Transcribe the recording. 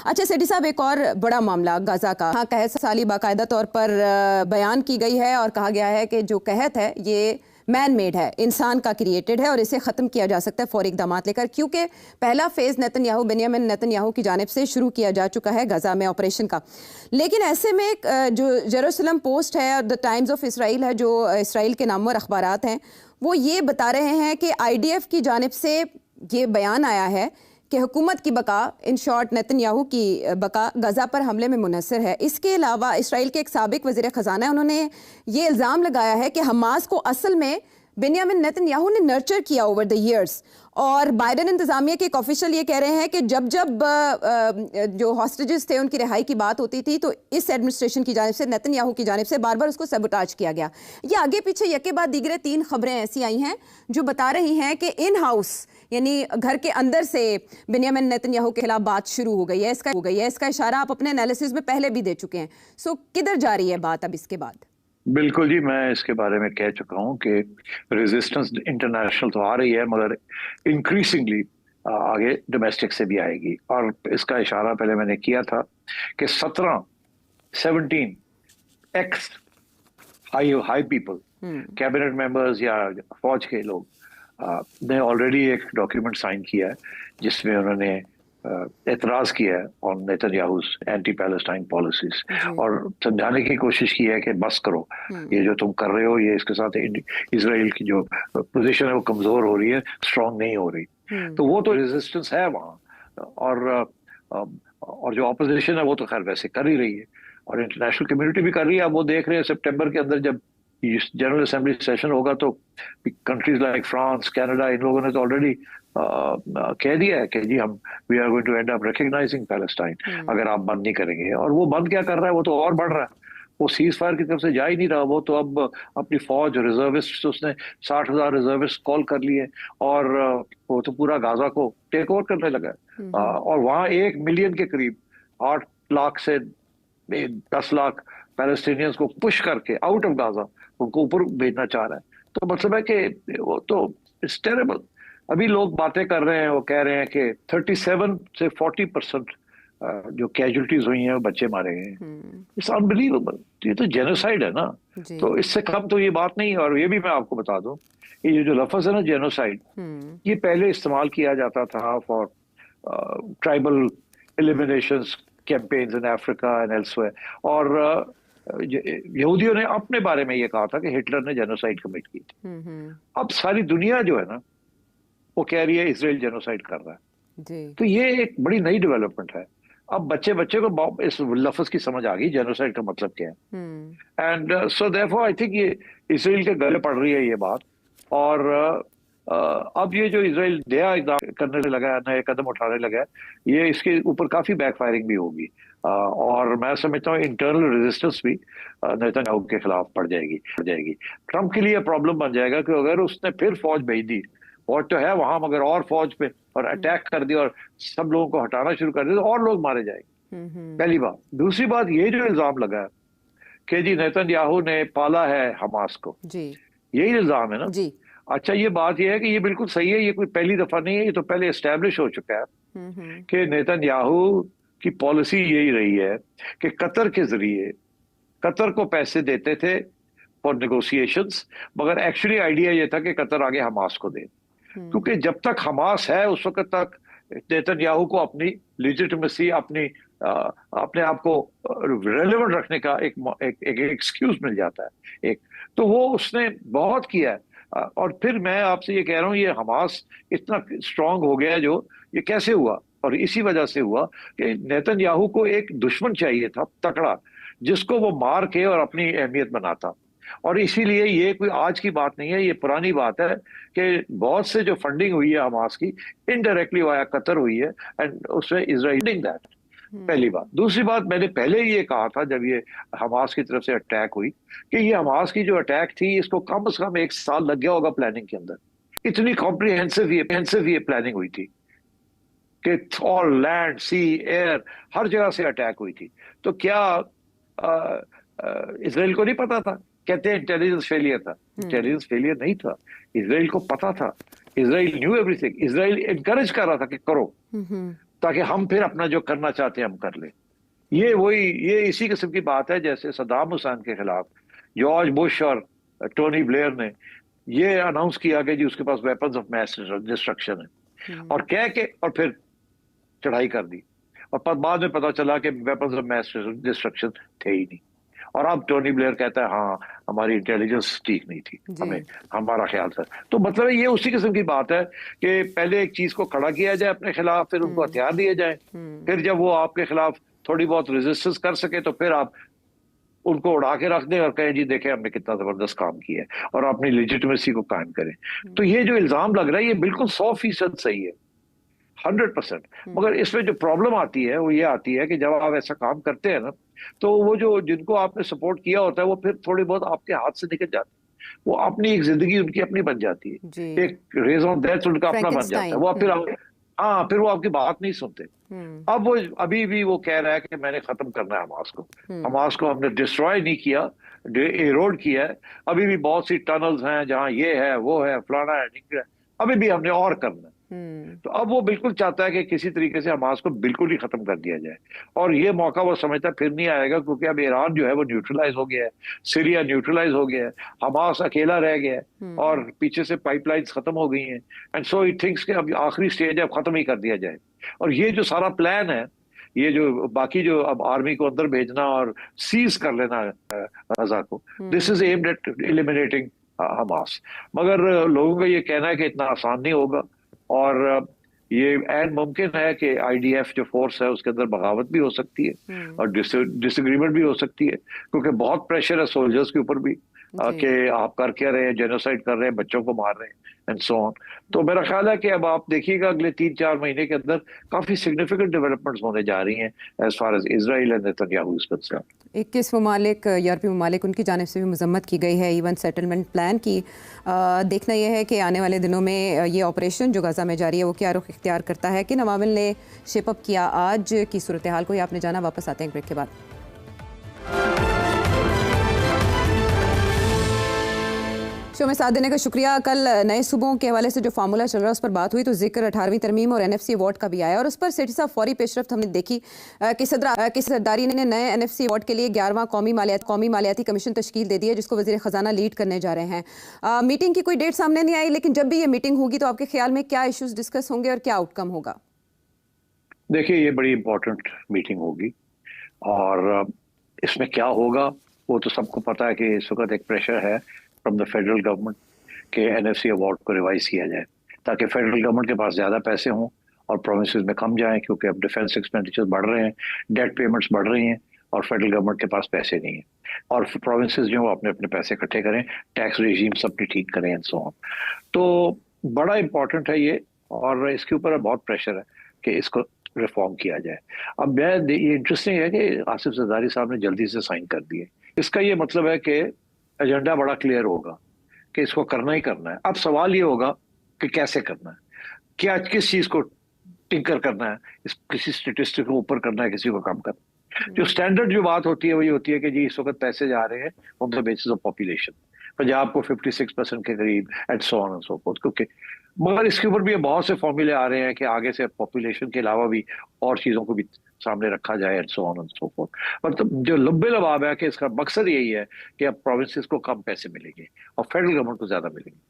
अच्छा सेठी साहब, एक और बड़ा मामला गाजा का, हाँ कहत साली बाकायदा तौर पर बयान की गई है और कहा गया है कि जो कहत है ये मैन मेड है, इंसान का क्रिएटेड है और इसे ख़त्म किया जा सकता है फौरी इक़दाम लेकर, क्योंकि पहला फेज़ नेतन्याहू बेंयामिन नेतन्याहू की जानिब से शुरू किया जा चुका है गाजा में ऑपरेशन का। लेकिन ऐसे में जो जेरूसलम पोस्ट है और द टाइम्स ऑफ इसराइल है, जो इसराइल के नामवर अखबारात हैं, वो ये बता रहे हैं कि IDF की जानिब से ये बयान आया है कि हुकूमत की बका, इन शॉर्ट नेतन्याहू की बका गजा पर हमले में मुनसर है। इसके अलावा इसराइल के एक साबिक वज़ीर ख़जाना है, उन्होंने ये इल्ज़ाम लगाया है कि हमास को असल में बेंयामिन नेतन्याहू ने नर्चर किया ओवर द ईयर्स। और बाइडेन इंतज़ामिया के एक ऑफिशियल ये कह रहे हैं कि जब जो हॉस्टेजेस थे उनकी रिहाई की बात होती थी तो इस एडमिनिस्ट्रेशन की जानिब से, नेतन्याहू की जानिब से बार बार उसको सबोटाज किया गया। ये आगे पीछे यके बाद दीगरे 3 खबरें ऐसी आई हैं जो बता रही हैं कि इन हाउस यानी घर के अंदर से बेंयामिन नेतन्याहू के खिलाफ बात शुरू हो गई है। इसका इशारा आप अपने एनालिसिस में पहले भी दे चुके हैं। सो किधर जा रही है बात अब इसके बाद? बिल्कुल जी, मैं इसके बारे में कह चुका हूं कि रेजिस्टेंस इंटरनेशनल तो आ रही है, मगर इंक्रीजिंगली आगे डोमेस्टिक से भी आएगी। और इसका इशारा पहले मैंने किया था कि 17 x high people, cabinet members या फौज के लोग ने ऑलरेडी एक डॉक्यूमेंट साइन किया है जिसमें उन्होंने एतराज किया है ऑन नेतन्याहू's एंटी पैलेस्टाइन पॉलिसीज और समझाने की कोशिश की है कि बस करो, ये जो तुम कर रहे हो, ये इसके साथ इजराइल की जो पोजीशन है वो कमजोर हो रही है, स्ट्रांग नहीं हो रही। तो वो तो रेजिस्टेंस है वहाँ, और जो ऑपोजिशन है वो तो खैर वैसे कर ही रही है और इंटरनेशनल कम्युनिटी भी कर रही है। अब वो देख रहे हैं सितंबर के अंदर जब जनरल असेंबली सेशन होगा तो कंट्रीज लाइक फ्रांस, कनाडा, इन लोगों ने तो ऑलरेडी कह दिया है कि जी हम we are going to end up recognizing Palestine अगर आप बंद नहीं करेंगे। और वो बंद क्या कर रहा है, वो तो और बढ़ रहा है, वो सीज फायर की तरफ से जा ही नहीं रहा। वो तो अब अपनी फौज, रिजर्विस्ट, उसने 60,000 रिजर्विस्ट कॉल कर लिए और वो तो पूरा गाजा को टेक ओवर करने लगा है। और वहाँ 1 मिलियन के करीब 8 लाख से 10 लाख पैलेस्टीनियंस को पुश करके आउट ऑफ गाजा उनको ऊपर भेजना चाह रहा है। तो मतलब है कि वो तो इट्स टेरेबल। अभी लोग बातें कर रहे हैं, वो कह रहे हैं कि 37 से 40% जो कैजुअलिटीज हुई हैं वो बच्चे मारे गए हैं। It's unbelievable. ये तो जेनोसाइड है ना, तो इससे कम तो ये बात नहीं है। और ये भी मैं आपको बता दूं, ये जो लफ्ज है ना जेनोसाइड, ये पहले इस्तेमाल किया जाता था for tribal eliminations campaigns in Africa and elsewhere. और यहूदियों ने अपने बारे में ये कहा था कि हिटलर ने जेनोसाइड कमिट की थी। अब सारी दुनिया जो है ना वो कह रही है इसराइल जेनोसाइड कर रहा है। तो ये एक बड़ी नई डेवलपमेंट है। अब बच्चे को इस लफ्ज की समझ आ गई जेनोसाइड का मतलब क्या है। And so therefore I think ये इसराइल के गले पड़ रही है ये बात। और अब ये जो इसराइल नया इक़दाम करने से लगा है, नए कदम उठाने लगा है, ये इसके ऊपर काफी बैकफायरिंग भी होगी। और मैं समझता हूँ इंटरनल रेजिस्टेंस भी नेतन्याहू के खिलाफ पड़ जाएगी। ट्रंप के लिए प्रॉब्लम बन जाएगा कि अगर उसने फिर फौज भेज दी, फौज तो है वहां मगर और फौज पे और अटैक कर दिया और सब लोगों को हटाना शुरू कर दिया तो और लोग मारे जाएंगे। पहली बात। दूसरी बात, ये जो इल्जाम लगा है कि जी नेतन्याहू ने पाला है हमास को, यही इल्जाम है ना जी। अच्छा, ये बात ये है कि ये बिल्कुल सही है, ये कोई पहली दफा नहीं है, ये तो पहले एस्टेब्लिश हो चुका है कि नेतन्याहू की पॉलिसी यही रही है कि कतर के जरिए कतर को पैसे देते थे फॉर नेगोशिएशंस, मगर एक्चुअली आइडिया ये था कि कतर आगे हमास को दे, क्योंकि जब तक हमास है उस वक्त तक नेतन्याहू को अपनी लेजिटिमेसी, अपने आप को रेलेवेंट रखने का एक एक्सक्यूज मिल जाता है। तो वो उसने बहुत किया है। और फिर मैं आपसे ये कह रहा हूँ, ये हमास इतना स्ट्रांग हो गया जो ये कैसे हुआ, और इसी वजह से हुआ कि नेतन्याहू को एक दुश्मन चाहिए था तगड़ा, जिसको वो मार के और अपनी अहमियत बनाता। और इसीलिए ये कोई आज की बात नहीं है, ये पुरानी बात है कि बहुत से जो फंडिंग हुई है हमास की इनडायरेक्टली वाया कतर हुई है, एंड उसमें इजराइल दैट। पहली बात। दूसरी बात, मैंने पहले ये कहा था जब ये हमास की तरफ से अटैक हुई कि ये हमास की जो अटैक थी इसको कम से कम 1 साल लग गया होगा प्लानिंग के अंदर। इतनी कॉम्प्रिहेंसिव ये प्लानिंग हुई थी कि ऑल लैंड, सी, एयर, हर जगह से अटैक हुई थी। तो क्या इसराइल को नहीं पता था? कहते हैं इंटेलिजेंस फेलियर था। इंटेलिजेंस फेलियर नहीं था, इसराइल को पता था। Israel new everything. Israel encourage कर रहा था कि करो, ताकि हम फिर अपना जो करना चाहते हैं हम कर लें। ये इसी किस्म की बात है जैसे सद्दाम हुसैन के खिलाफ जॉर्ज बुश और टोनी ब्लेयर ने ये अनाउंस किया कि जी उसके पास वेपन्स ऑफ मैस डिस्ट्रक्शन है, और कह के और फिर चढ़ाई कर दी, और बाद में पता चला कि वेपन्स ऑफ मैस डिस्ट्रक्शन थे ही नहीं। और अब टोनी ब्लेयर कहता है हाँ हमारी इंटेलिजेंस ठीक नहीं थी, हमें हमारा ख्याल था। तो मतलब ये उसी किस्म की बात है कि पहले एक चीज को खड़ा किया जाए अपने खिलाफ, फिर उनको हथियार दिए जाए, फिर जब वो आपके खिलाफ थोड़ी बहुत रेजिस्टेंस कर सके तो फिर आप उनको उड़ा के रख दें और कहें जी देखें हमने कितना जबरदस्त काम किया है, और अपनी लेजिटिमेसी को कायम करें। तो ये जो इल्जाम लग रहा है ये बिल्कुल 100% सही है, 100%। मगर इसमें जो प्रॉब्लम आती है वो ये आती है कि जब आप ऐसा काम करते हैं ना, तो वो जो जिनको आपने सपोर्ट किया होता है वो फिर थोड़ी बहुत आपके हाथ से निकल जाती है, वो अपनी एक जिंदगी उनकी अपनी बन जाती है, एक रेज ऑन डेथ उनका अपना बन जाता है, वो फिर हाँ फिर वो आपकी बात नहीं सुनते। अब वो अभी भी वो कह रहा है कि मैंने खत्म करना है हमास को, हमास को हमने डिस्ट्रॉय नहीं किया, एरोड किया है, अभी भी बहुत सी टनल्स हैं जहां ये है वो है फलाना है निकला, अभी भी हमने और करना है। तो अब वो बिल्कुल चाहता है कि किसी तरीके से हमास को बिल्कुल ही खत्म कर दिया जाए, और ये मौका वो समझता फिर नहीं आएगा, क्योंकि अब ईरान जो है वो न्यूट्रलाइज हो गया है, सीरिया न्यूट्रलाइज हो गया है, हमास अकेला रह गया है, और पीछे से पाइपलाइंस खत्म हो गई हैं, एंड सो ही थिंक्स कि अब आखिरी स्टेज है, अब खत्म ही कर दिया जाए। और ये जो सारा प्लान है, ये जो बाकी जो अब आर्मी को अंदर भेजना और सीज कर लेना गजा को, this is aimed at eliminating Hamas. मगर लोगों का ये कहना है कि इतना आसान नहीं होगा, और ये एन मुमकिन है कि आईडीएफ जो फोर्स है उसके अंदर बगावत भी हो सकती है और डिसएग्रीमेंट भी हो सकती है, क्योंकि बहुत प्रेशर है सोल्जर्स के ऊपर भी कि आप कर क्या रहे हैं, जेनोसाइड कर रहे हैं, बच्चों को मार रहे हैं एंड सो ऑन। तो मेरा ख्याल है कि अब आप देखिएगा अगले 3-4 महीने के अंदर काफी सिग्निफिकेंट डेवलपमेंट्स होने जा रही हैं as far as Israel and Netanyahu is concern. 21 ममालिक यूरोपीय ममालिक उनकी जानिब से भी मजम्मत की गई है इवन सेटलमेंट प्लान की। देखना यह है कि आने वाले दिनों में ये ऑपरेशन जो गजा में जारी है वो क्या रुख इख्तियार करता है, किन अवामिल ने शेप अप किया आज की सूरत हाल को, ये आपने जाना। वापस आते हैं ब्रेक के बाद। शो में साथ देने का शुक्रिया। कल नए सूबों के हवाले से जो फार्मूला चल रहा है उस पर बात हुई तो जिक्र 18वीं तरमीम और एनएफसी अवार्ड का भी आया, और उस पर सेठी साहब फौरी पेशरफ्त हमने देखी कि सरदारी ने नए एनएफसी अवार्ड के लिए 11वां कौमी मालियाती कमीशन तश्कील दे दी है, जिसको वज़ीर ख़जाना लीड करने जा रहे हैं। मीटिंग की कोई डेट सामने नहीं आई, लेकिन जब भी ये मीटिंग होगी तो आपके ख्याल में क्या इशूज़ डिस्कस होंगे और क्या आउटकम होगा? देखिए ये बड़ी इंपॉर्टेंट मीटिंग होगी, और इसमें क्या होगा वो तो सबको पता है कि इस वक्त एक प्रेशर है फ्रॉम द फेडरल गवर्नमेंट के एनएफसी अवार्ड को रिवाइज किया जाए, ताकि फेडरल गवर्नमेंट के पास ज़्यादा पैसे हों और प्रोविंसेस में कम जाएं, क्योंकि अब डिफेंस एक्सपेंडिचर बढ़ रहे हैं, डेट पेमेंट्स बढ़ रही हैं, और फेडरल गवर्नमेंट के पास पैसे नहीं है, और प्रोविंसेस जो अपने अपने पैसे इकट्ठे करें, टैक्स रेजीम्स अपनी ठीक करें एंड सो ऑन। तो बड़ा इंपॉर्टेंट है ये, और इसके ऊपर बहुत प्रेशर है कि इसको रिफॉर्म किया जाए। अब ये इंटरेस्टिंग है कि आसिफ जरदारी साहब ने जल्दी से साइन कर दिए, इसका ये मतलब है कि एजेंडा बड़ा क्लियर होगा कि इसको करना ही करना है। अब सवाल ये होगा कि कैसे करना है, क्या किस चीज को टिंकर करना है, किसी स्टेटिस्टिक को ऊपर करना है, किसी को कम करना है। जो स्टैंडर्ड जो बात होती है वही होती है कि जी इस वक्त पैसे जा रहे हैं on the basis of population, Punjab को 56% के करीब and so on and so fourth, क्योंकि मगर इसके ऊपर भी बहुत से फॉर्मूले आ रहे हैं कि आगे से पॉपुलेशन के अलावा भी और चीजों को भी सामने रखा जाए and so on and so fourth. मतलब जो लंबे लबाब है कि इसका मकसद यही है कि अब प्रोविंसेस को कम पैसे मिलेंगे और फेडरल गवर्नमेंट को ज्यादा मिलेंगे।